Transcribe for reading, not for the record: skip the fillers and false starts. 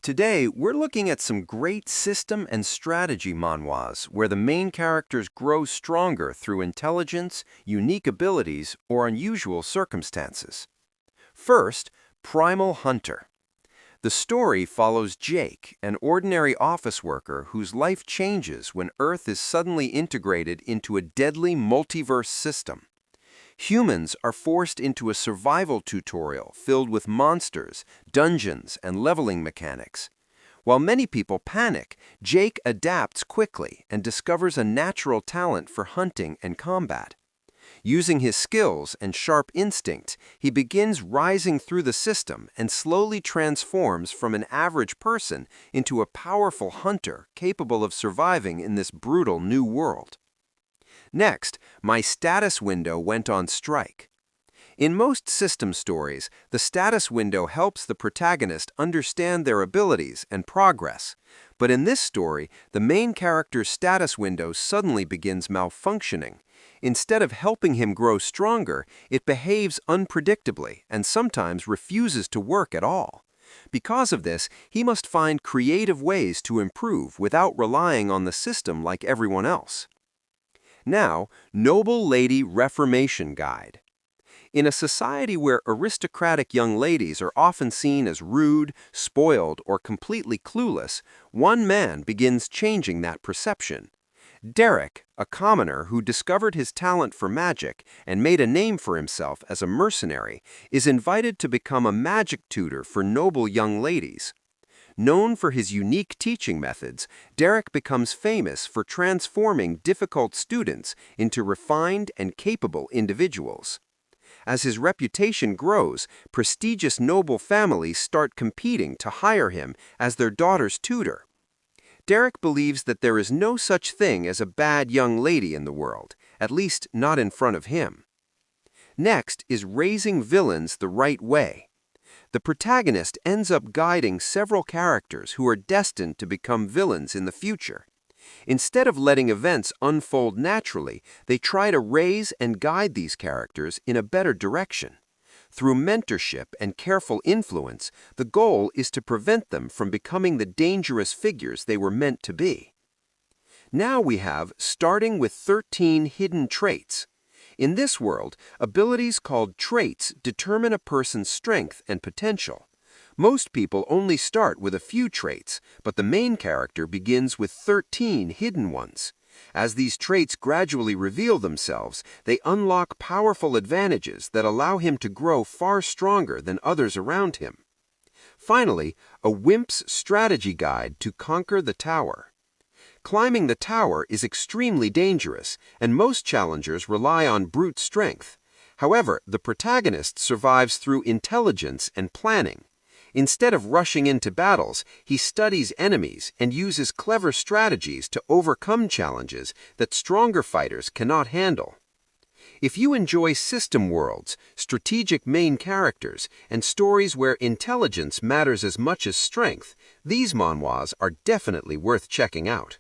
Today, we're looking at some great system and strategy manhwas where the main characters grow stronger through intelligence, unique abilities, or unusual circumstances. First, Primal Hunter. The story follows Jake, an ordinary office worker whose life changes when Earth is suddenly integrated into a deadly multiverse system. Humans are forced into a survival tutorial filled with monsters, dungeons, and leveling mechanics. While many people panic, Jake adapts quickly and discovers a natural talent for hunting and combat. Using his skills and sharp instincts, he begins rising through the system and slowly transforms from an average person into a powerful hunter capable of surviving in this brutal new world. Next, my status window went on strike. In most system stories, the status window helps the protagonist understand their abilities and progress. But in this story, the main character's status window suddenly begins malfunctioning. Instead of helping him grow stronger, it behaves unpredictably and sometimes refuses to work at all. Because of this, he must find creative ways to improve without relying on the system like everyone else. Now, Noble Lady Reformation Guide. In a society where aristocratic young ladies are often seen as rude, spoiled, or completely clueless, one man begins changing that perception. Derek, a commoner who discovered his talent for magic and made a name for himself as a mercenary, is invited to become a magic tutor for noble young ladies. Known for his unique teaching methods, Derek becomes famous for transforming difficult students into refined and capable individuals. As his reputation grows, prestigious noble families start competing to hire him as their daughter's tutor. Derek believes that there is no such thing as a bad young lady in the world, at least not in front of him. Next is Raising Villains the Right Way. The protagonist ends up guiding several characters who are destined to become villains in the future. Instead of letting events unfold naturally, they try to raise and guide these characters in a better direction. Through mentorship and careful influence, the goal is to prevent them from becoming the dangerous figures they were meant to be. Now we have Starting with 13 Hidden Traits. In this world, abilities called traits determine a person's strength and potential. Most people only start with a few traits, but the main character begins with 13 hidden ones. As these traits gradually reveal themselves, they unlock powerful advantages that allow him to grow far stronger than others around him. Finally, a wimp's strategy guide to conquer the tower. Climbing the tower is extremely dangerous, and most challengers rely on brute strength. However, the protagonist survives through intelligence and planning. Instead of rushing into battles, he studies enemies and uses clever strategies to overcome challenges that stronger fighters cannot handle. If you enjoy system worlds, strategic main characters, and stories where intelligence matters as much as strength, these manhwas are definitely worth checking out.